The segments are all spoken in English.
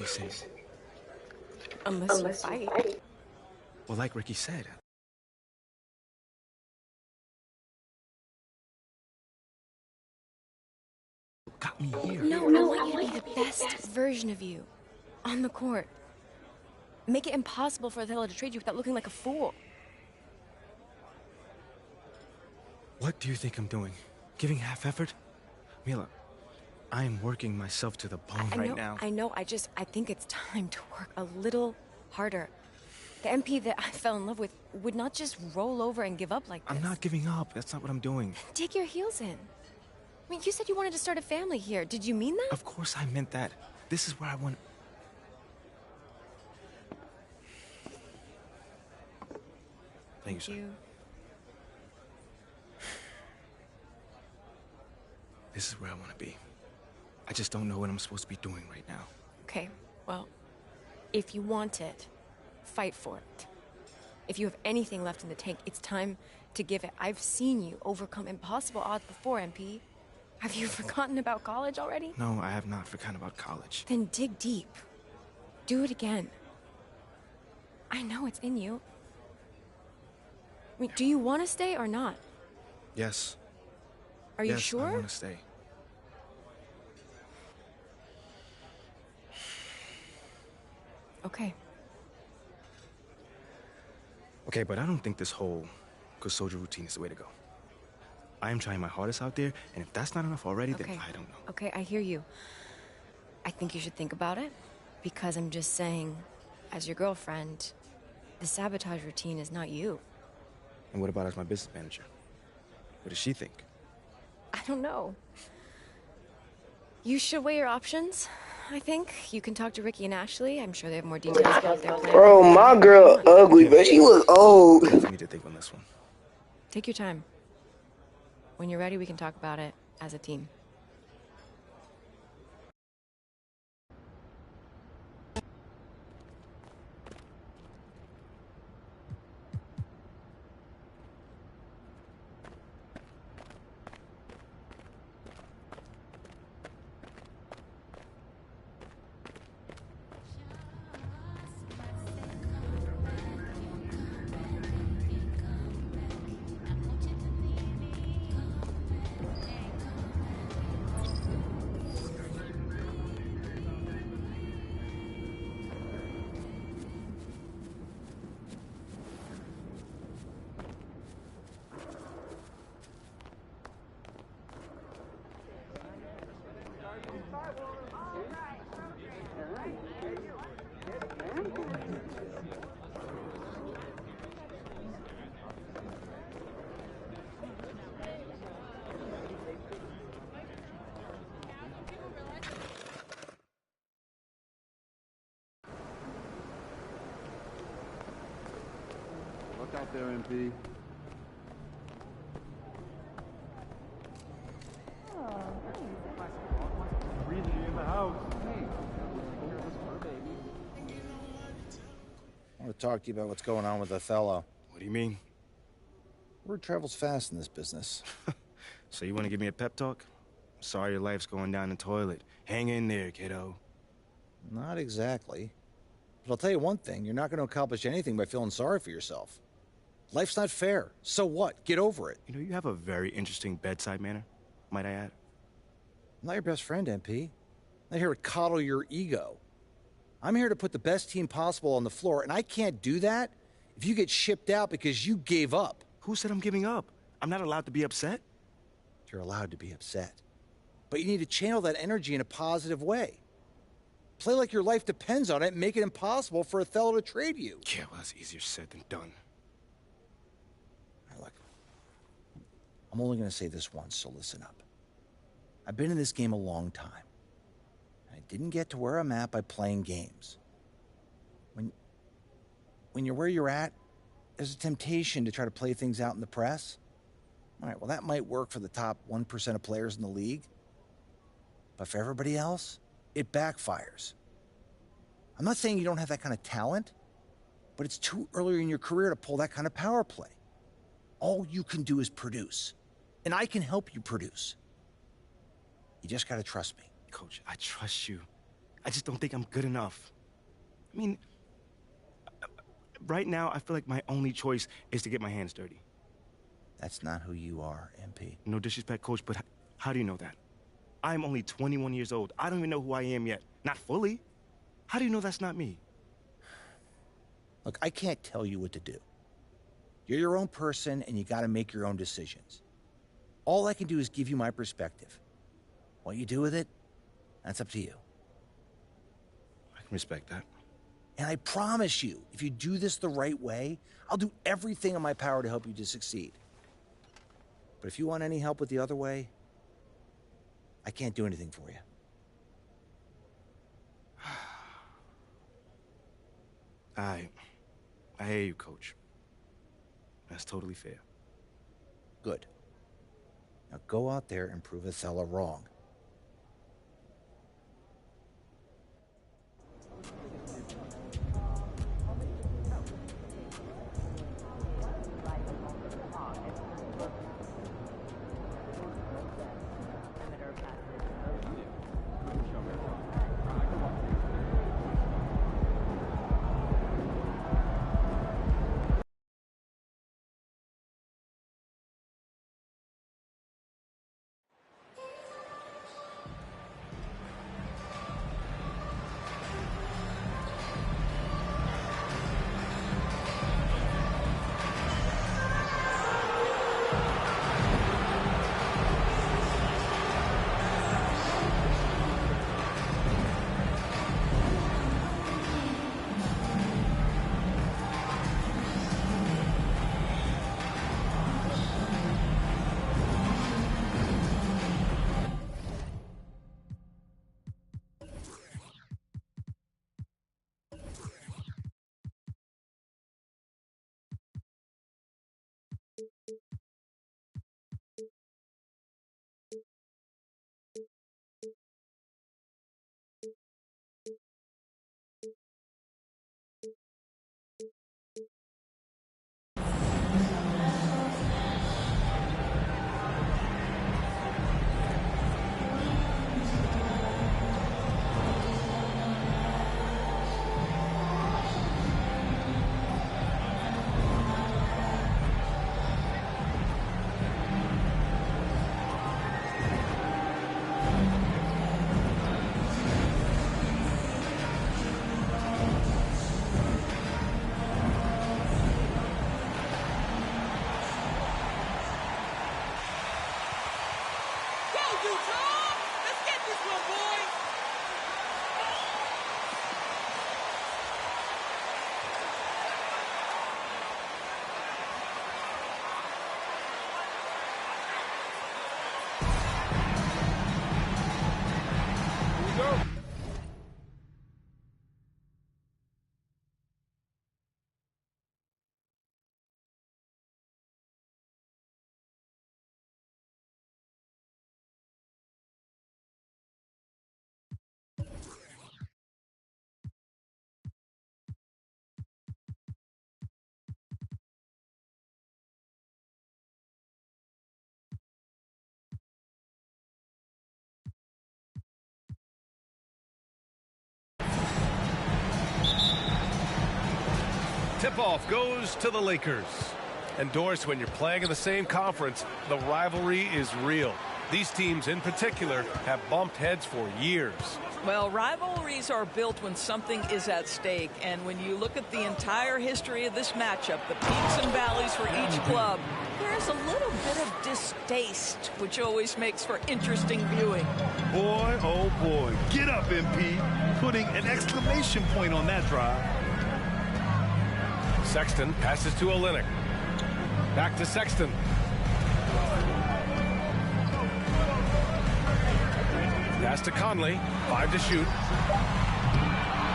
You say, Unless you fight. well, like Ricky said, got me here. No, I want you to be the best version of you. On the court. Make it impossible for Othello to trade you without looking like a fool. What do you think I'm doing? Giving half effort? Mila, I am working myself to the bone right now. I know, I think it's time to work a little harder. The MP that I fell in love with would not just roll over and give up like this. I'm not giving up. That's not what I'm doing. Dig your heels in. I mean, you said you wanted to start a family here. Did you mean that? Of course I meant that. This is where I want... Thank you, sir. This is where I want to be. I just don't know what I'm supposed to be doing right now. Okay, well, if you want it, fight for it. If you have anything left in the tank, it's time to give it. I've seen you overcome impossible odds before, MP. Have you forgotten about college already? No, I have not forgotten about college. Then dig deep. Do it again. I know it's in you. I mean, do you want to stay or not? Yes. Are you sure? I want to stay. Okay. Okay, but I don't think this whole good soldier routine is the way to go. I am trying my hardest out there, and if that's not enough already, then I don't know. Okay, I hear you. I think you should think about it, because I'm just saying, as your girlfriend, the sabotage routine is not you. And what about as my business manager? What does she think? I don't know. You should weigh your options, I think. You can talk to Ricky and Ashley. I'm sure they have more details about their plan. Bro, my girl ugly, but she look old. I need to think on this one. Take your time. When you're ready, we can talk about it as a team. Look out there, MP. Breathing in the house. Hey, I want to talk to you about what's going on with Othello. What do you mean? Word travels fast in this business. So you want to give me a pep talk? Sorry your life's going down the toilet. Hang in there, kiddo. Not exactly. But I'll tell you one thing, you're not going to accomplish anything by feeling sorry for yourself. Life's not fair. So what? Get over it. You know, you have a very interesting bedside manner, might I add. I'm not your best friend, MP. I'm not here to coddle your ego. I'm here to put the best team possible on the floor, and I can't do that if you get shipped out because you gave up. Who said I'm giving up? I'm not allowed to be upset? You're allowed to be upset. But you need to channel that energy in a positive way. Play like your life depends on it and make it impossible for Othello to trade you. Yeah, well, that's easier said than done. Now, look, I'm only going to say this once, so listen up. I've been in this game a long time. I didn't get to where I'm at by playing games. When you're where you're at, there's a temptation to try to play things out in the press. All right, well, that might work for the top 1% of players in the league. But for everybody else, it backfires. I'm not saying you don't have that kind of talent, but it's too early in your career to pull that kind of power play. All you can do is produce, and I can help you produce. You just gotta trust me. Coach, I trust you. I just don't think I'm good enough. I mean, right now, I feel like my only choice is to get my hands dirty. That's not who you are, MP. No disrespect, Coach, but how do you know that? I'm only 21 years old. I don't even know who I am yet. Not fully. How do you know that's not me? Look, I can't tell you what to do. You're your own person, and you gotta make your own decisions. All I can do is give you my perspective. What you do with it, that's up to you. I can respect that. And I promise you, if you do this the right way, I'll do everything in my power to help you to succeed. But if you want any help with the other way, I can't do anything for you. I hear you, Coach. That's totally fair. Good. Now go out there and prove Othello wrong. Tip-off goes to the Lakers. And Doris, when you're playing in the same conference, the rivalry is real. These teams in particular have bumped heads for years. Well, rivalries are built when something is at stake. And when you look at the entire history of this matchup, the peaks and valleys for each club, there's a little bit of distaste, which always makes for interesting viewing. Boy, oh boy. Get up, MP. Putting an exclamation point on that drive. Sexton passes to Olynyk. Back to Sexton. Pass to Conley. 5 to shoot.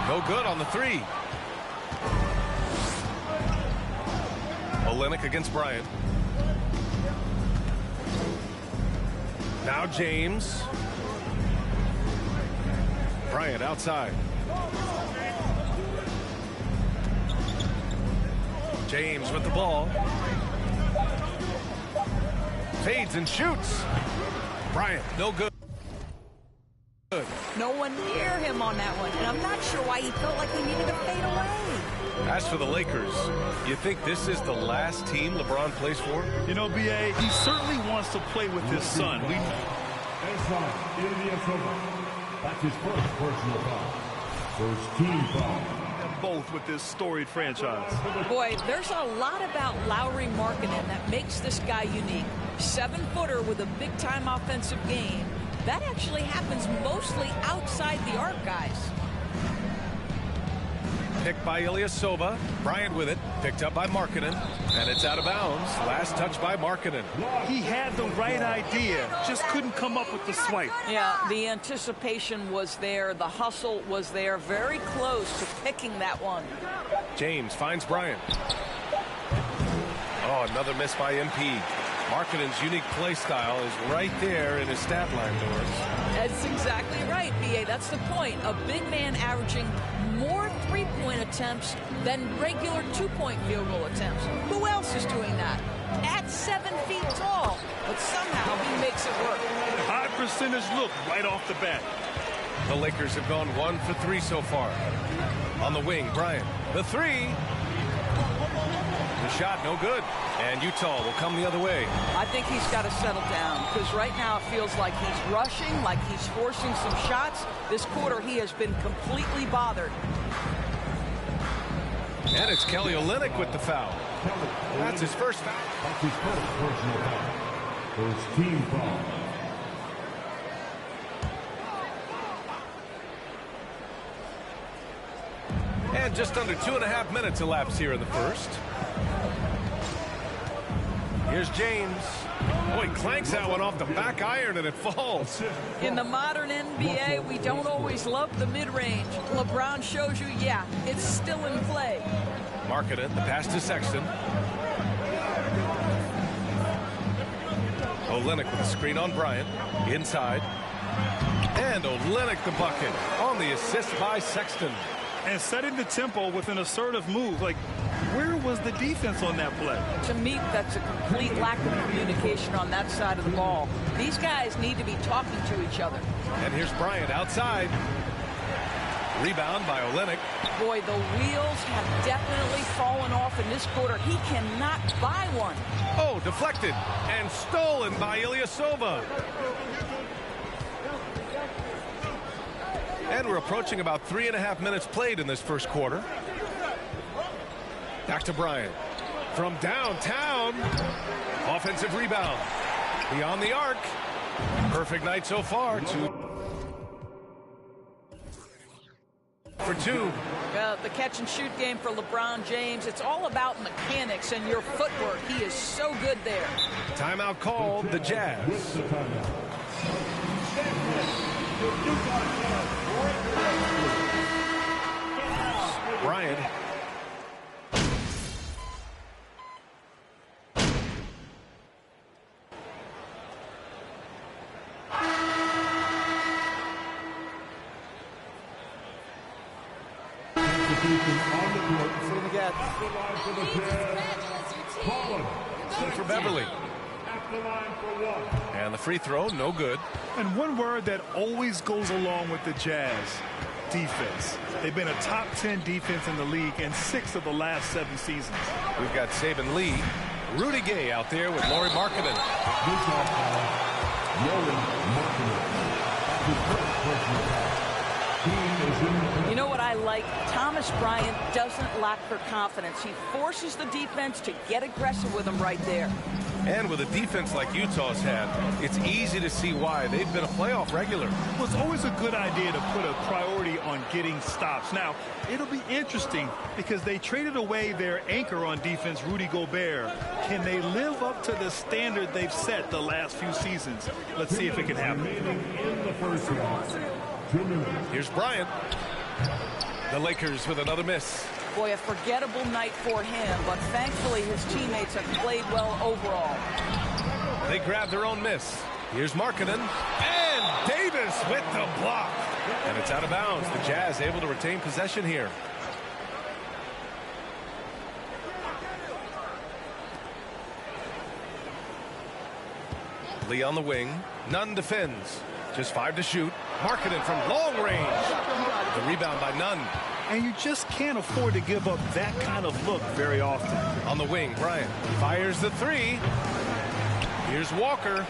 No good on the 3. Olynyk against Bryant. Now James. Bryant outside. James with the ball. Fades and shoots. Bryant, no good. No one near him on that one, and I'm not sure why he felt like he needed to fade away. As for the Lakers, you think this is the last team LeBron plays for? You know, B.A., he certainly wants to play with his son. That's his first personal foul. First team foul. Both with this storied franchise. Boy, there's a lot about Lauri Markkanen that makes this guy unique. 7-footer with a big-time offensive game. That actually happens mostly outside the arc, guys. Picked by Ilyasova. Bryant with it. Picked up by Markkanen. And it's out of bounds. Last touch by Markkanen. He had the right idea. Just couldn't come up with the swipe. Yeah, the anticipation was there. The hustle was there. Very close to picking that one. James finds Bryant. Oh, another miss by MP. Markkanen's unique play style is right there in his stat line, Doris. That's exactly right, B.A. That's the point. A big man averaging more three-point attempts than regular two-point field goal attempts. Who else is doing that? At 7 feet tall. But somehow he makes it work. High percentage look right off the bat. The Lakers have gone 1 for 3 so far. On the wing, Bryant. The three. The shot, no good. And Utah will come the other way. I think he's got to settle down because right now it feels like he's rushing, like he's forcing some shots. This quarter he has been completely bothered. And it's Kelly Olynyk with the foul. That's his first foul. That's his first personal foul. First team foul. And just under 2.5 minutes elapsed here in the first. Here's James. Oh, he clanks that one off the back iron and it falls. In the modern NBA, we don't always love the mid-range. LeBron shows you, yeah, it's still in play. Markkanen, the pass to Sexton. Olynyk with a screen on Bryant. Inside. And Olynyk the bucket on the assist by Sexton. And setting the tempo with an assertive move. Like, where was the defense on that play? To me, that's a complete lack of communication on that side of the ball. These guys need to be talking to each other. And here's Bryant outside. Rebound by Olynyk. Boy, the wheels have definitely fallen off in this quarter. He cannot buy one. Oh, deflected and stolen by Ilyasova. And we're approaching about 3.5 minutes played in this first quarter. Back to Bryant. From downtown. Offensive rebound. Beyond the arc. Perfect night so far. 2 for 2. The catch and shoot game for LeBron James. It's all about mechanics and your footwork. He is so good there. Timeout called the Jazz. Bryant. For Beverly. And the free throw, no good. And one word that always goes along with the Jazz, defense. They've been a top 10 defense in the league in 6 of the last 7 seasons. We've got Saban Lee, Rudy Gay out there with Lauri Markkanen. You know what I like? Thomas Bryant doesn't lack for confidence. He forces the defense to get aggressive with him right there. And with a defense like Utah's had, it's easy to see why. They've been a playoff regular. Well, it's always a good idea to put a priority on getting stops. Now, it'll be interesting because they traded away their anchor on defense, Rudy Gobert. Can they live up to the standard they've set the last few seasons? Let's see if it can happen. Here's Bryant. The Lakers with another miss. Boy, a forgettable night for him, but thankfully his teammates have played well overall. They grab their own miss. Here's Markkanen. And Davis with the block. And it's out of bounds. The Jazz able to retain possession here. Lee on the wing. Nunn defends. Just 5 to shoot. Marketing from long range. The rebound by Nunn. And you just can't afford to give up that kind of look very often. On the wing, Bryant fires the 3. Here's Walker.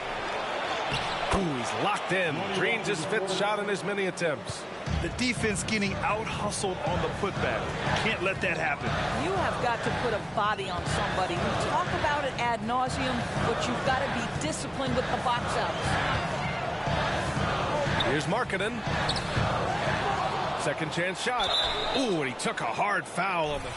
Ooh, he's locked in. Drains his 5th shot in as many attempts. The defense getting out-hustled on the putback. Can't let that happen. You have got to put a body on somebody. We talk about it ad nauseum, but you've got to be disciplined with the box outs. Here's Markkanen. Second chance shot. Ooh, and he took a hard foul on the...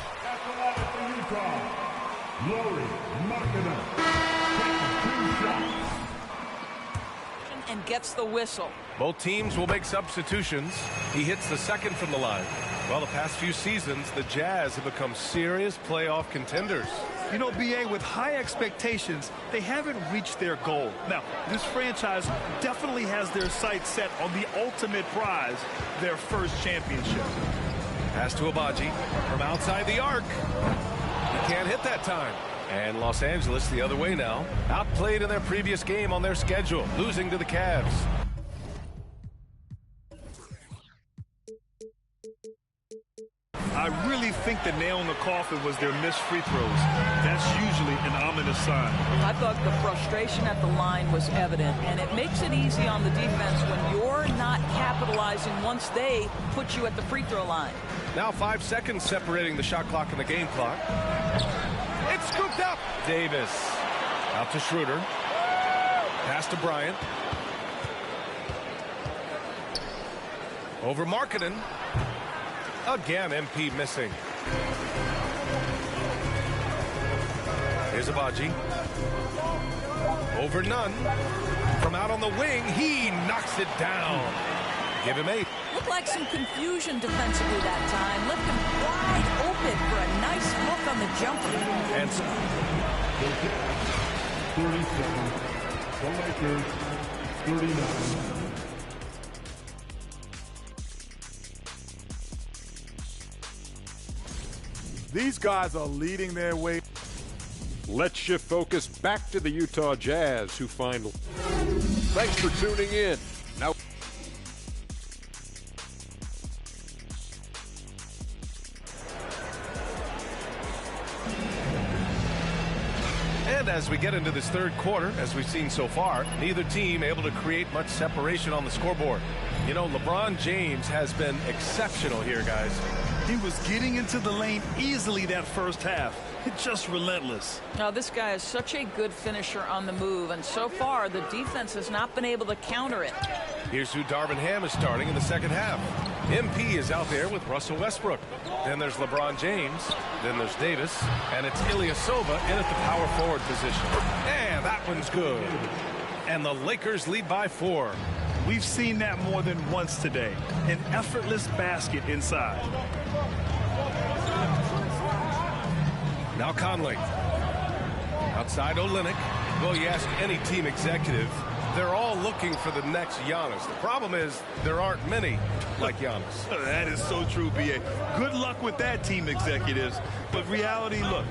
And gets the whistle. Both teams will make substitutions. He hits the second from the line. Well, the past few seasons, the Jazz have become serious playoff contenders. You know, B.A., with high expectations, they haven't reached their goal. Now, this franchise definitely has their sights set on the ultimate prize, their first championship. Pass to Abaji from outside the arc. He can't hit that time. And Los Angeles the other way now. Outplayed in their previous game on their schedule, losing to the Cavs. I really think the nail in the coffin was their missed free throws. That's usually an ominous sign. I thought the frustration at the line was evident, and it makes it easy on the defense when you're not capitalizing once they put you at the free throw line. Now 5 seconds separating the shot clock and the game clock. It's scooped up. Davis out to Schroeder. Pass to Bryant. Over Markkanen. Again, MP missing. Here's Abaji. Over Nunn. From out on the wing, he knocks it down. Give him 8. Looked like some confusion defensively that time. Left him wide open for a nice look on the jumper. And 37. The Lakers, 39. These guys are leading their way. Let's shift focus back to the Utah Jazz, who find... Thanks for tuning in. Now... And as we get into this third quarter, as we've seen so far, neither team able to create much separation on the scoreboard. You know, LeBron James has been exceptional here, guys. He was getting into the lane easily that first half. It's just relentless. Now, this guy is such a good finisher on the move, and so far the defense has not been able to counter it. Here's who Darvin Ham is starting in the second half. MP is out there with Russell Westbrook. Then there's LeBron James. Then there's Davis. And it's Ilyasova in at the power forward position. And that one's good. And the Lakers lead by 4. We've seen that more than once today. An effortless basket inside. Now Conley. Outside Olynyk. Well, you ask any team executive, they're all looking for the next Giannis. The problem is there aren't many like Giannis. That is so true, B.A. Good luck with that, team executives. But reality, look,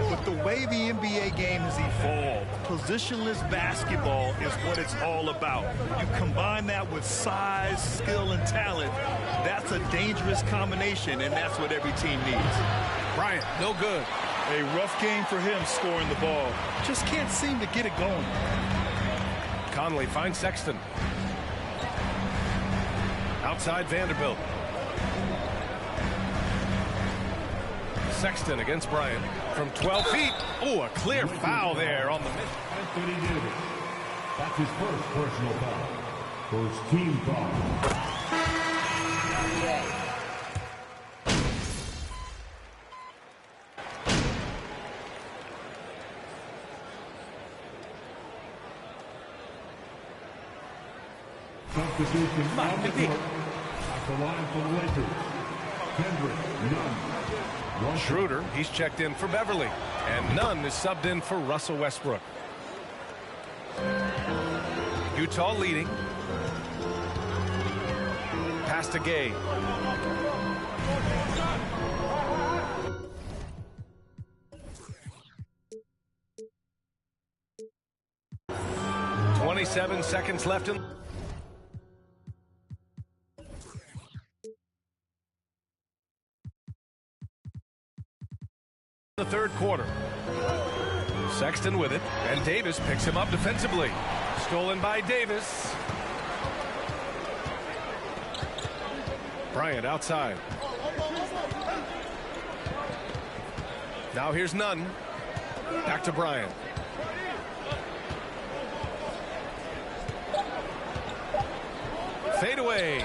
with the way the NBA game has evolved, positionless basketball is what it's all about. You combine that with size, skill, and talent, that's a dangerous combination, and that's what every team needs. Bryant, no good. A rough game for him scoring the ball. Just can't seem to get it going. Conley finds Sexton. Outside Vanderbilt. Sexton against Bryant from 12 feet. Oh, a clear foul there on the mid. Anthony Davis. That's his first personal foul. First team foul. Substitution on the court. At the line for the Lakers. Kendrick Nunn. Schroeder, he's checked in for Beverly. And Nunn is subbed in for Russell Westbrook. Utah leading. Pass to Gay. .27 seconds left in... The third quarter. Sexton with it, and Davis picks him up defensively. Stolen by Davis. Bryant outside. Now here's Nunn. Back to Bryant. Fade away.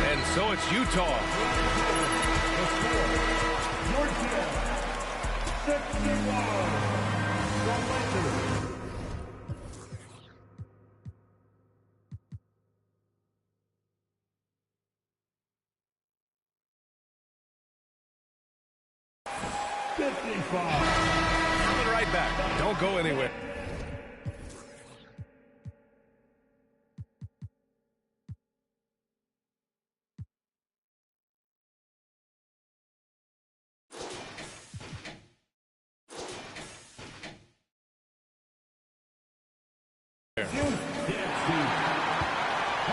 And so it's Utah. 55. Coming right back. Don't go anywhere.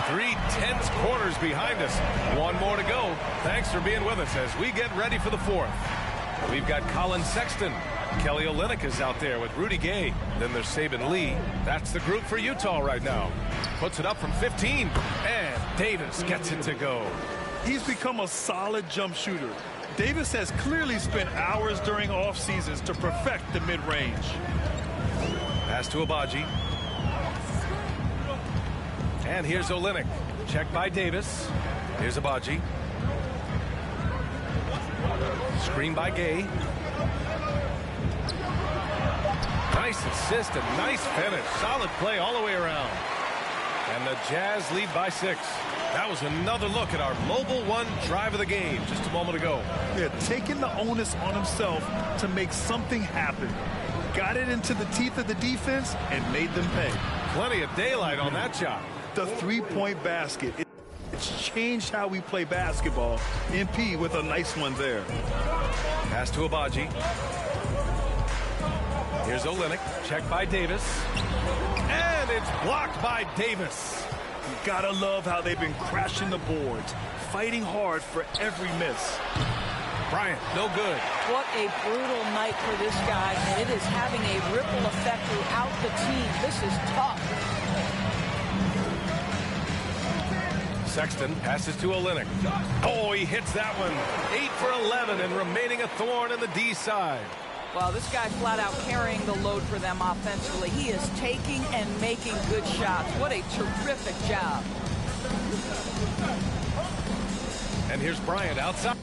Three tense quarters behind us. One more to go. Thanks for being with us as we get ready for the fourth. We've got Colin Sexton. Kelly Olynyk is out there with Rudy Gay. Then there's Saban Lee. That's the group for Utah right now. Puts it up from 15. And Davis gets it to go. He's become a solid jump shooter. Davis has clearly spent hours during off seasons to perfect the mid-range. Pass to Abaji. And here's Olynyk. Check by Davis. Here's Abaji. Screen by Gay. Nice assist and nice finish. Solid play all the way around. And the Jazz lead by 6. That was another look at our Mobile One drive of the game just a moment ago. Yeah, taking the onus on himself to make something happen. Got it into the teeth of the defense and made them pay. Plenty of daylight on that shot. The three-point basket. It's changed how we play basketball. MP with a nice one there. Pass to Abaji. Here's Olynyk. Check by Davis. And it's blocked by Davis. You gotta love how they've been crashing the boards, fighting hard for every miss. Bryant, no good. What a brutal night for this guy, and it is having a ripple effect throughout the team. This is tough. Sexton passes to Olynyk. Oh, he hits that one. 8 for 11 and remaining a thorn in the D side. Well, this guy flat out carrying the load for them offensively. He is taking and making good shots. What a terrific job. And here's Bryant outside.